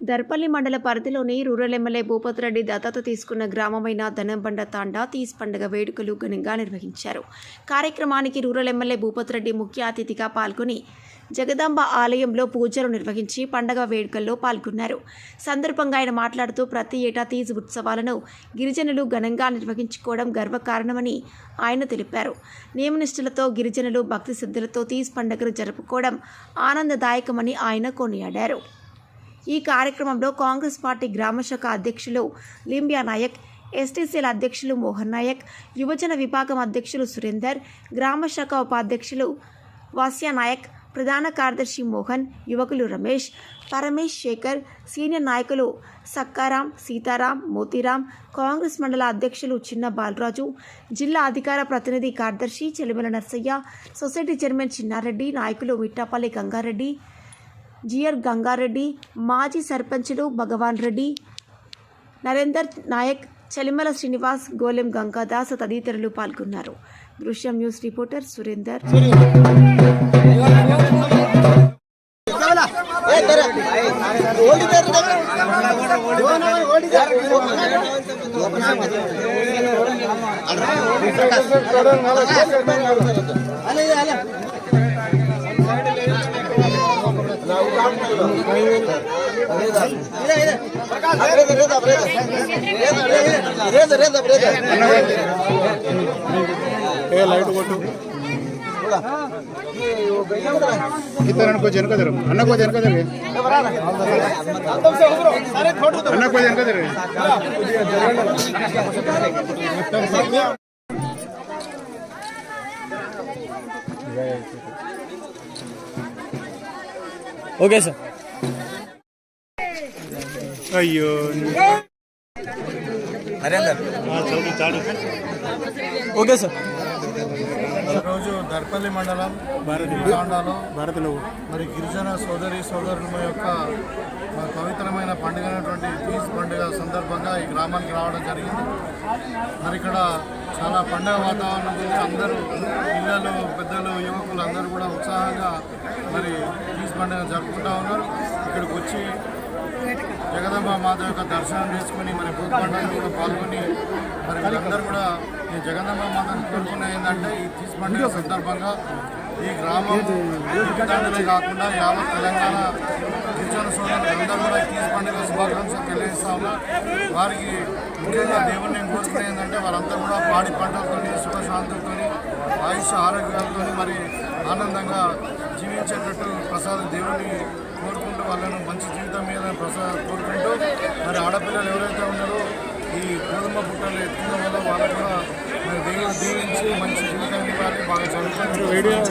దర్పల్లి మండల పరిధిలోని rural MLA Bhupathi Reddy దత్తత తీసుకున్న గ్రామమైన ధనంబండ తాండా తీస్ పండుగ వేడుకలు ఘనంగా నిర్వహించారు. కార్యక్రమానికి రూరల్ ఎమ్మెల్యే భూపతిరెడ్డి ముఖ్య అతిథిగా పాల్గొని జగదాంబ ఆలయంలో పూజలు నిర్వహించి పండుగ వేడుకల్లో పాల్గొన్నారు. సందర్భంగా ఆయన మాట్లాడుతూ ప్రతి ఏటా తీజ్ ఉత్సవాలను గిరిజనులు ఘనంగా నిర్వహించుకోవడం గర్వకారణమని ఆయన తెలిపారు. నియమనిష్టలతో గిరిజనులు భక్తి శ్రద్ధలతో తీజ్ పండుగను జరుపుకోవడం ఆనందదాయకమని ఆయన కొనియాడారు. ఈ కార్యక్రమంలో కాంగ్రెస్ పార్టీ గ్రామశాఖ అధ్యక్షులు లింబ్యా నాయక్, ఎస్టీసీల అధ్యక్షులు మోహన్ నాయక్, యువజన విభాగం అధ్యక్షులు సురేందర్, గ్రామశాఖ ఉపాధ్యక్షులు వాస్య నాయక్, ప్రధాన కార్యదర్శి మోహన్, యువకులు రమేష్, పరమేష్, శేఖర్, సీనియర్ నాయకులు సక్కారాం, సీతారాం, మోతీరాం, కాంగ్రెస్ మండల అధ్యక్షులు చిన్న బాలరాజు, జిల్లా అధికార ప్రతినిధి కార్యదర్శి చెలిమల నర్సయ్య, సొసైటీ చైర్మన్ చిన్నారెడ్డి, నాయకులు మిట్టాపల్లి గంగారెడ్డి, జిఆర్ గంగారెడ్డి, మాజీ సర్పంచులు భగవాన్ రెడ్డి, నరేందర్ నాయక్, చలిమల శ్రీనివాస్, గోలెం గంగాదాస్ తదితరులు పాల్గొన్నారు. దృశ్యం న్యూస్ రిపోర్టర్ సురేందర్. इतना को जनका दे अन्ना को जनका दे अन्ना को जनका दे ओके सर. अय्यो नरेंदर ओके सर. రోజు దర్పల్లి మండలం తాండాలో మరి గిరిజన సోదరుల యొక్క పవిత్రమైన పండుగ అయినటువంటి తీజ్ పండుగ సందర్భంగా ఈ గ్రామానికి రావడం జరిగింది. మరి ఇక్కడ చాలా పండుగ వాతావరణం ఉంది. అందరూ పిల్లలు, పెద్దలు, యువకులు అందరూ కూడా ఉత్సాహంగా మరి తీజ్ పండుగ జరుపుకుంటూ ఉన్నారు. ఇక్కడికి వచ్చి జగదాంబ మాత యొక్క దర్శనం చేసుకుని మరి భూత పండుగలో కూడా పాల్గొని మరి వీళ్ళందరూ కూడా ఈ జగదాంబ మాతను కోరుకునే ఏంటంటే ఈ తీజ్ పండుగ సందర్భంగా ఈ గ్రామం తండ్రులే కాకుండా యావత్ తెలంగాణ గిరిజన సోదరులు అందరూ కూడా ఈ తీజ్ పండుగ శుభాకాంక్షలు తెలియజేస్తా ఉన్నారు. వారికి ముఖ్యంగా దేవుడిని కోరుకునే ఏంటంటే వారంతా కూడా పాడి పంటలతో, సుఖశాంతులతో, ఆయుష్ ఆరోగ్యాలతో మరి ఆనందంగా జీవించేటట్టు ప్రసాద దేవుడిని కోరుకుంటూ వాళ్ళను మంచి జీవితం మీద కోరుకుంటూ మరి ఆడపిల్లలు ఎవరైతే ఉన్నారో ఈ గోధుమ పుట్టలు ఎత్తుకున్న వల్ల వాళ్ళకు కూడా మరి దేవుడు దీవించి మంచి జీవితం ఇవ్వాలి, బాగా చదువుకుంటూ